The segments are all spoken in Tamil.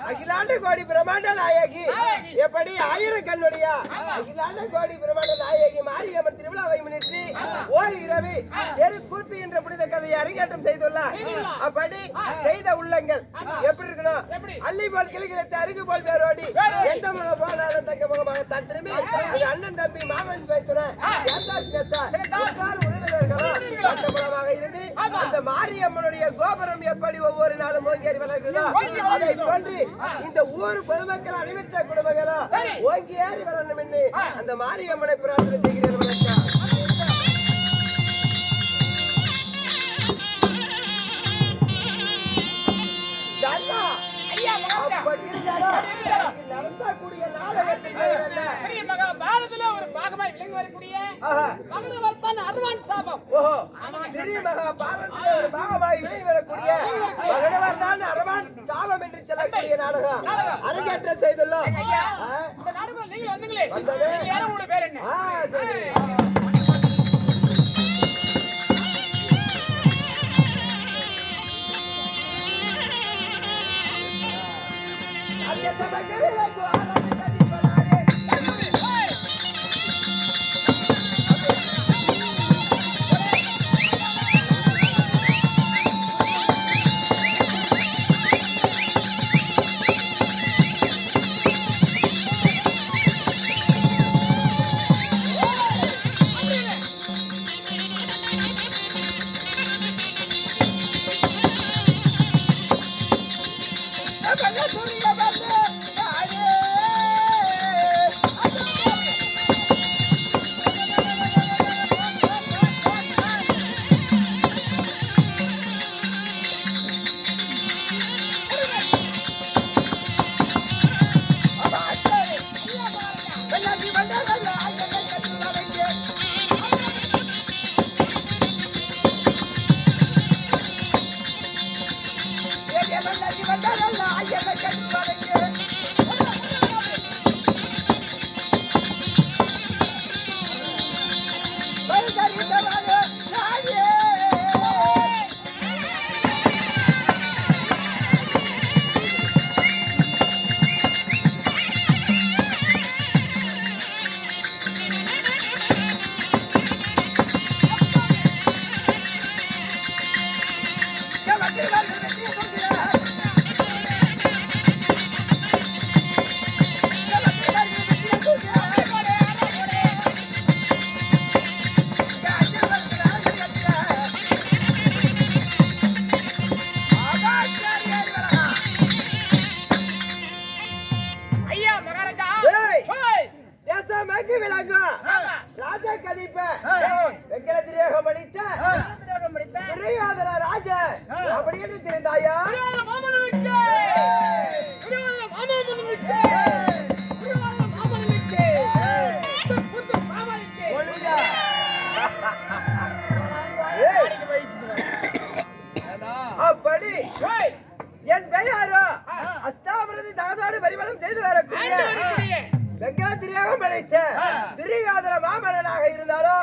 அகிலாண்ட கோடி பிரம்மாண்ட நாயகி எப்படி ஆயிரக்கண்ணுடைய அகிலாண்ட கோடி பிரம்மாண்ட நாயகி மாரியம்மன் திருவிழாவை முன்னிட்டு ஓர் இரவு கூத்து என்ற புனித கதையை அரங்கேற்றம் செய்துள்ளார். அப்படி செய்த உள்ளங்கள் எப்படி இருக்கணும்? அள்ளி போல் கிளிகளுக்கு அருகு போல் வேரோடி எந்த முகம் போனாலும் தக்க முகமாக தன் திரும்பி அந்த அண்ணன் தம்பி மாமன் பேசுறேன் உறவினர்களாக இருந்து அந்த மாரியம்மனுடைய கோபுரம் எப்படி ஒவ்வொரு நாளும் ஓங்கி வளர்கிறதோ அதை போன்று இந்த ஊர் பொதுமக்கள் அணிவித்த குடும்பங்களும் ஓங்கி ஏறி வரணும் என்று அந்த மாரியம்மனை பிரார்த்தனை செய்கிறேன். நடத்தக்கூடிய நாடகத்தில் ஒரு பாகமாய் விளங்கி வரக்கூடிய மகனவர்தான் அருவான் சாபம். ஸ்ரீ மகாபாரதத்தில் ஒரு பாகமாய் விளங்கி வரக்கூடிய மகனவர்தான் அருவான் சாபம் என்று சொல்லக்கூடிய நாடகம் அரங்கேற்றம் செய்துள்ளோம். இந்த நாடகம் நீங்க வந்தீங்களே, உங்களோட பேர் என்ன? அப்படி என் பெயரோ அஸ்தாபரதி தாதாடு பரிமளம் செய்து வரக்கூடிய வெங்காத்திரியாக படைத்த திரியாதர மாமன்னனாக இருந்தாரோ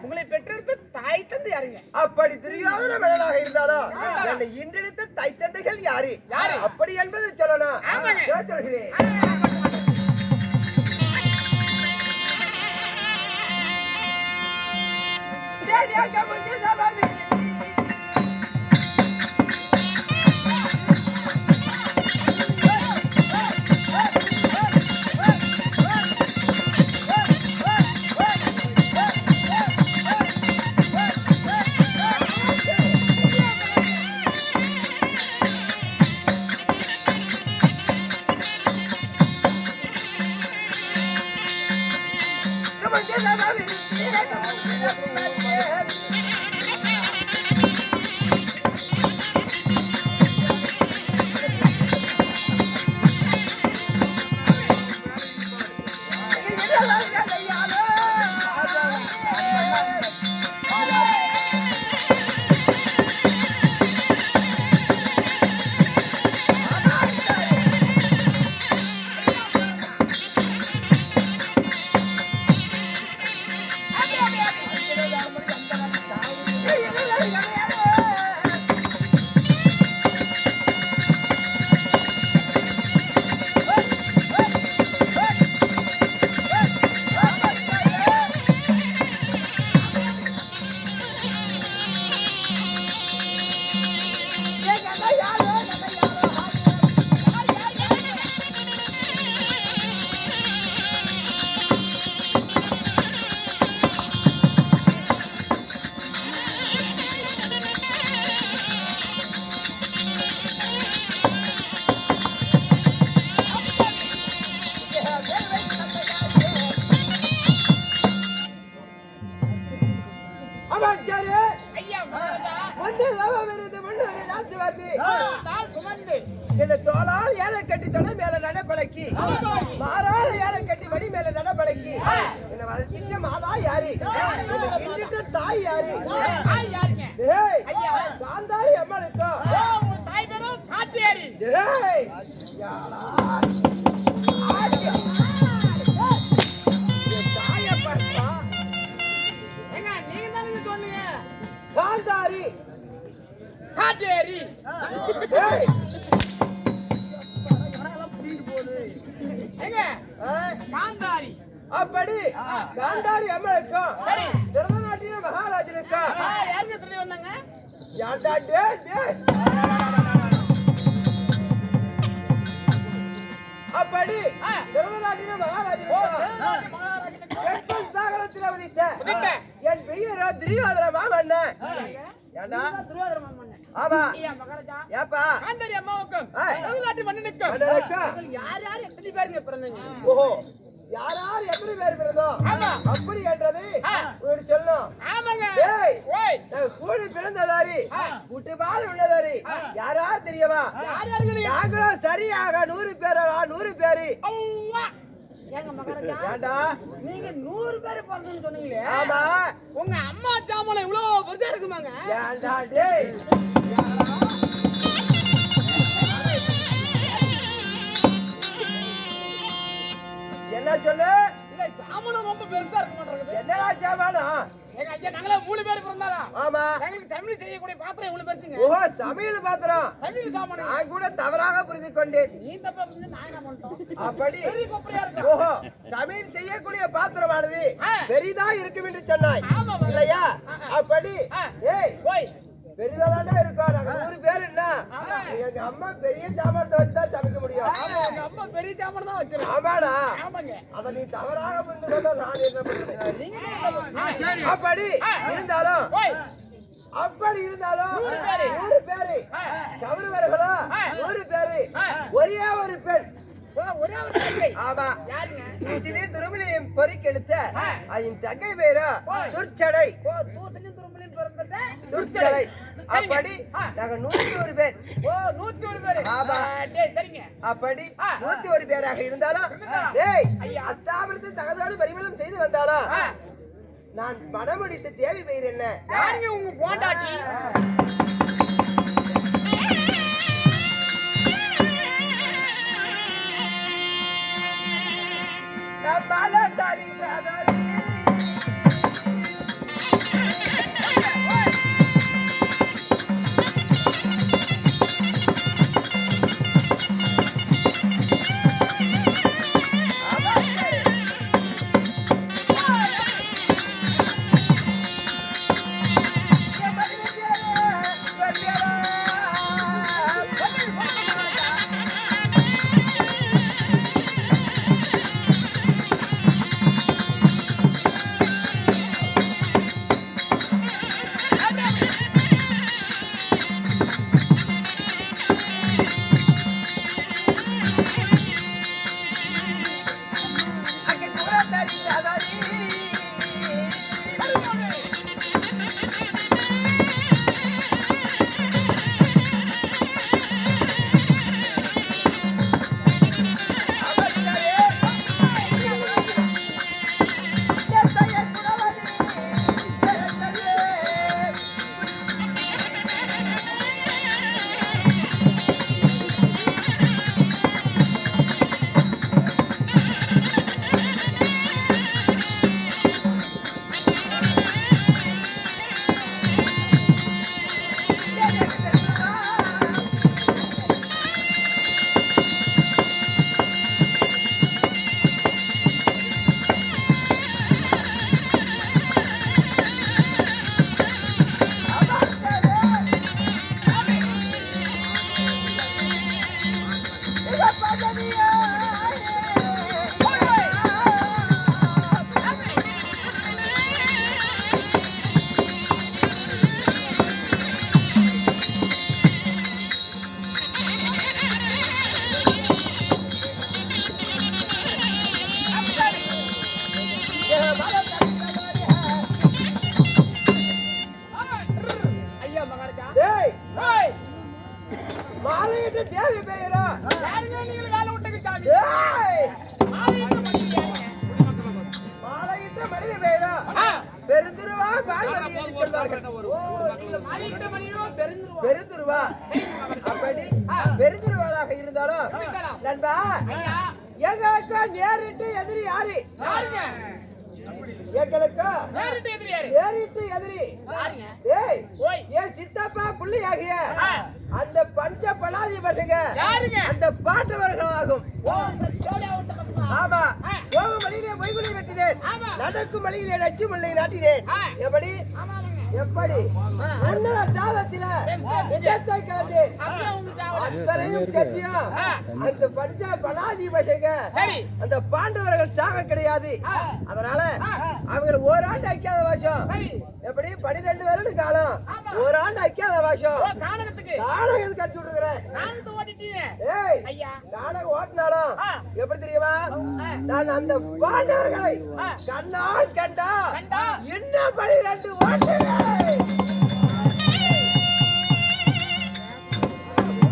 உங்களை பெற்றெடுத்து தாய் தந்தை யாருங்க? அப்படி துரியோதன மன்னனாக இருந்தாலோ என்னை இன்றெடுத்த தாய் தந்தைகள் யாரு அப்படி என்பதை சொல்லணும். சொல்கிறேன். தவம் இருந்து முன்னோரு நாட்டு வந்து இந்த தோளால் ஏழை கட்டி தொட மேல நடப்பழக்கி மாறாத ஏழை கட்டி வடி மேல நடப்பழக்கி என்ன வளர்ச்சிட்ட மாதா யாரு கிண்டிட்ட தாய் யாரு காந்தாரி அம்மனுக்கும் தாய பார்த்தா காந்தாரி காட்டேரி காந்தாரி அப்படி காந்தாரி அம்மனுக்கும் திருநாட்டிய மகாராஜனுக்கும் யாருங்க சொல்லி வந்தாங்க அப்படி திருநாட்டிய மகாராஜனுக்கும் சாகரத்தில் வதித்த என் பெயர் திரிவாதர மாமன்ன ஏண்டா துருவாதர மாமன்ன ஆமா மகாராஜா ஏப்பா காந்தாரி அம்மாவுக்கும் திருநாட்டு மன்னனுக்கும் யார் யார் எத்தனை பேருங்க பிறந்தீங்க ஓஹோ யார் யார் எத்தனை பேர் பிறந்தோம் அப்படி என்றது ஒரு சொல்லும் கூடி பிறந்ததாரி குட்டுபால் உள்ளதாரி யார் யார் தெரியுமா நாங்களும் சரியாக 100 பேரா 100 பேரு ஏங்க மகாராஜா ஏண்டா நீங்க 100 பேர் பிறந்தன்னு சொன்னீங்களே ஆமா உங்க அம்மா ஜாமல இவ்வளவு பெருசா இருக்குமாங்க ஏண்டா டேய் என்ன சொல்லு இல்ல ஜாமனும் ரொம்ப பெருசா இருக்க மாட்டேங்குது என்னடா ஜாமானம் எங்க ஐயா நாங்களே 3 பேர் பிறந்தாரா ஆமா எங்களுக்கு சமையல் செய்யக்கூடிய பாத்திரம் இவ்வளவு பெருசுங்க ஓஹோ சமையல் பாத்திரம் சமையல் சாமான் நான் கூட தவறாக புரிந்து கொண்டேன் நீ தப்பா புரிஞ்சு நான் என்ன பண்ணிட்டோம் அப்படி பெரிய கொப்பரையா இருக்கு ஓஹோ சமையல் செய்யக்கூடிய பாத்திரமானது பெரிதா இருக்கும் என்று சொன்னாய் இல்லையா அப்படி ஏய் போய் பெரிதாதாண்டா இருக்கும் நாங்க 100 பேர் என்ன எங்க அம்மா பெரிய சாமான் வச்சுதான் சமைக்க முடியும் எங்க அம்மா பெரிய சாமான் தான் வச்சிருக்கோம் ஆமாடா ஆமாங்க அத நீ தவறாக புரிந்து கொண்டா நான் என்ன பண்ணுவேன் நீங்க அப்படி இருந்தாலும் அப்படி இருந்தாலும் 100 பேரு கௌரவர்களோ 100 பேரு ஒரே ஒரு பெண் ஒரே ஒரு தங்கை ஆமா யாருங்க தூசிலே துருமலையும் பொறிக்கெடுத்த அதன் தங்கை பேரா துர்ச்சடை தூசலின் துரும்பலின் பிறந்தது துர்ச்சடை அப்படி நாங்க 101 பேர் 101 பேர் ஆமா டேய் சரிங்க அப்படி 101 பேராக இருந்தாலும் டேய் அஸ்தாபனத்து தகதோடு பரிமளம் செய்து வந்தாலும் நான் படமடித்த தேவி பெயர் என்ன யாருங்க உங்க போண்டாட்டி பாலதாரி ஏய் ஏய் மாலையிட்டு தேவி பெயரா யாருங்க நீங்க வேலை விட்டுங்க சாமி ஏய் மாலையிட்ட மணியாங்க மாலையிட்ட மனைவி பெயரா பெருந்துருவா பார்வதி என்று சொல்வார்கள் நீங்க மாலையிட்ட மணியோ பெருந்துருவா பெருந்துருவா அப்படி பெருந்துருவாளாக இருந்தாலும் நண்பா ஐயா எங்களுக்கு நேரிட்டு எதிரி யாரு யாருங்க எங்களுக்கு நேரிட்டு எதிரி யாரு நேரிட்டு எதிரி யாருங்க ஏய் ஓய் என் சித்தப்பா புள்ளியாகிய ஆ. அந்த பஞ்ச பலாதி பசங்க யாருங்க அந்த பாட்டவர்களாகும் ஓ அந்த சோடியா விட்ட பசங்க ஆமா ஆ. போகும் வழியிலே பொய்குலி வெட்டினேன் ஆமா நடக்கும் வழியிலே நச்சு முல்லை நாட்டினேன் ஆ. எப்படி ஆமாங்க எப்படி உன்னட சாதத்தில விஷத்தை கலந்தேன் அப்படியே உங்க சாவல அத்தனையும் சத்தியம் ஆ. அந்த பஞ்ச பலாதி பசங்க சரி அந்த பாண்டவர்கள் சாக கிடையாது ஆ. அதனால ஆ. அவங்க ஓராண்டு ஐக்காத வருஷம் சரி எப்படி 12 வருட காலம் ஆமா. ஓராண்டு ஐக்காத வருஷம் ஓ கானகத்துக்கு நாடகம் கட்டி விட்டுருக்கிறேன் நானு ஓட்டிட்டீங்க ஏய் ஐயா நாடகம் ஓட்டினாலும் ஆ. எப்படி தெரியுமா ஆ. நான் அந்த பாண்டவர்களை ஆ. கண்ணால் கண்டா கண்டா என்ன 12 ஓட்டுவேன்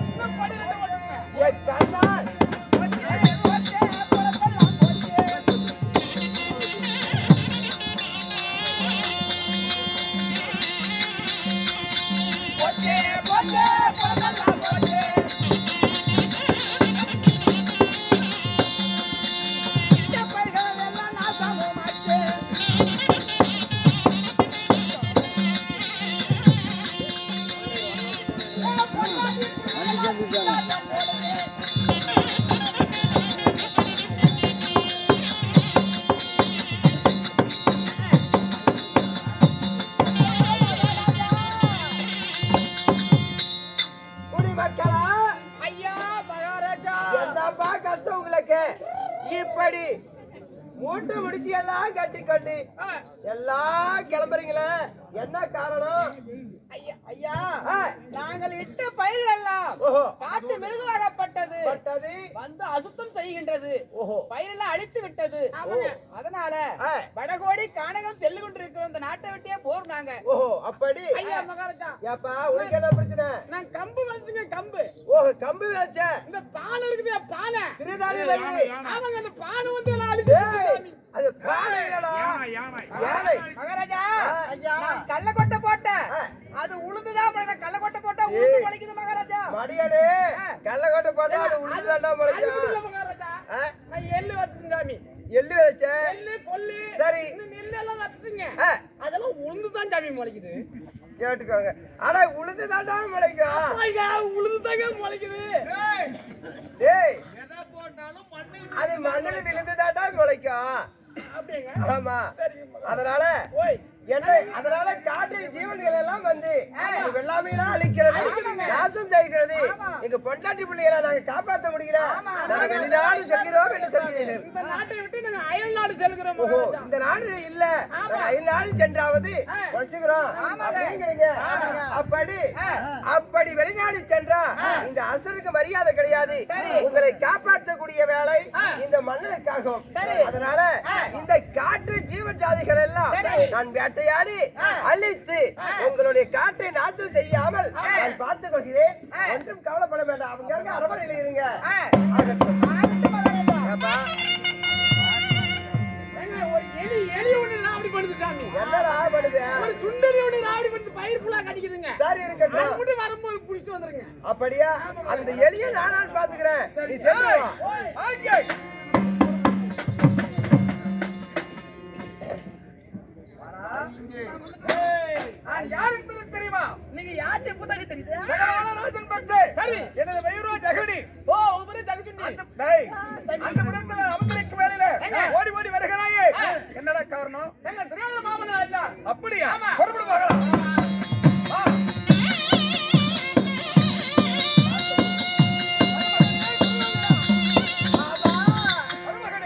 இன்னும் படி ரெண்டு ஓட்டுங்க என் கண்ணால் போச்சே போச்சே போடலாம் போச்சே இந்த பைகள் எல்லாம் நாசமாச்சு குடிமக்களா ஐயா மகாராஜா என்னப்பா கஷ்டம் உங்களுக்கு இப்படி மூட்டை முடிச்சு எல்லாம் கட்டிக்கொண்டு ஆ. எல்லாம் கிளம்புறீங்களே என்ன காரணம் ஐயா ஐயா நாங்கள் இட்ட பயிர்கள் எல்லாம் ஓஹோ காட்டு மிருகமாகப்பட்டது பட்டது வந்து அசுத்தம் செய்கின்றது ஓஹோ பயிரெல்லாம் அழித்து விட்டது ஆமாங்க. அதனால ஆ. வடகோடி கானகம் செல்லு கொண்டிருக்கிற இந்த நாட்டை விட்டே போர் நாங்க ஓஹோ அப்படி ஐயா மகாராஜா ஏப்பா உனக்கு என்ன பிரச்சனை நான் கம்பு வச்சுங்க கம்பு ஓஹோ கம்பு வச்ச இந்த பானை இருக்குது பானை சிறுதானியம் வைக்குது. ஆமாங்க அந்த பானை வந்து நான் அழிச்சு ஏய், அது பானை இல்லடா. யானை. மகாராஜா ஐயா. நான் கள்ளக்கொட்டை போட்டேன் ஆ. அது உளுந்துதான் கள்ளக்கொட்டை போட்டா உளுந்து ஏய். முளைக்குது மகாராஜா மடியாடு கள்ளக்கோட்டை போட்டா அது உளுந்துதாண்டா முளைக்கும் மகாராஜா ஆ? நான் எள்ளு வச்சுங்க சாமி எள்ளு வச்ச எள்ளு கொல்லு சரி. இந்த நெல்லு எல்லாம் வச்சுங்க ஆ, அதெல்லாம் உளுந்துதான் சாமி முளைக்குது கேட்டுக்கோங்க ஆனா உளுந்துதாண்டா முளைக்கும் ஐயா உளுந்துதாங்க முளைக்குது டேய் எதை போட்டாலும் மண்ணு அது மண்ணில் விழுந்துதாண்டா முளைக்கும் அப்படிங்க ஆமா சரிங்க அதனால ஓய் என்ன அதனால காட்டு ஜீவன்கள் எல்லாம் வந்து வெள்ளாமையெல்லாம் அழிக்கிறது நாசம் செய்கிறது எங்க பொண்டாட்டி பிள்ளைகளை நாங்க காப்பாற்ற முடியல நாங்க வெளிநாடு செல்கிறோம் என்று சொல்கிறீர்கள் இந்த நாட்டை விட்டு நாங்க அயல் நாடு செல்கிறோம் ஓஹோ மகாராஜா. இந்த நாடு இல்ல நாங்க அயல்நாடு சென்றாவது குறைச்சுக்கிறோம் அப்படிங்கிறீங்க அப்படி அப்படி வெளிநாடு சென்றா இந்த அரசருக்கு மரியாதை கிடையாது உங்களை காப்பாற்றக்கூடிய வேலை இந்த மன்னனுக்காகும் அதனால இந்த காட்டு ஜீவ ஜாதிகள் எல்லாம் நான் வேட்டையாடி அழித்து உங்களுடைய காட்டை நாசம் செய்யாமல் நான் பார்த்துக் கொள்கிறேன் ஒன்றும் கவலைப்பட வேண்டாம் அவங்க அரவணையில் இருங்க ஆகட்டும். ஏப்பா, ஏங்க, ஒரு எலி ஒண்ணு ராவடி பண்ணுது சாமி என்னடா பண்ணுது ஒரு சுண்டலி ஒண்ணு ராவடி பண்ணுது பயிர் ஃபுல்லா கடிக்குதுங்க சரி இருக்கட்டும் அது மட்டும் வரும்போது புடிச்சிட்டு வந்துருங்க அப்படியா அந்த எலியை நானான் பாத்துக்கிறேன் நீ சென்று வா. ஓய். யாருக்கு தெரியுமா நீங்க யார்கிட்ட புத்தக தெரியுது ராஜன் பக்தே சரி எனது வயிறோ ஜெகடி ஓ ஒவ்வொரு ஜகஜுண்டி டேய் அந்த புறத்துல அமர்ந்திருக்கும் வேளையில ஏங்க. ஓடி ஓடி வருகிறாயே என்னடா காரணம் எங்க துரியோதன மாமனார் ஐயா அப்படியா ஆமா.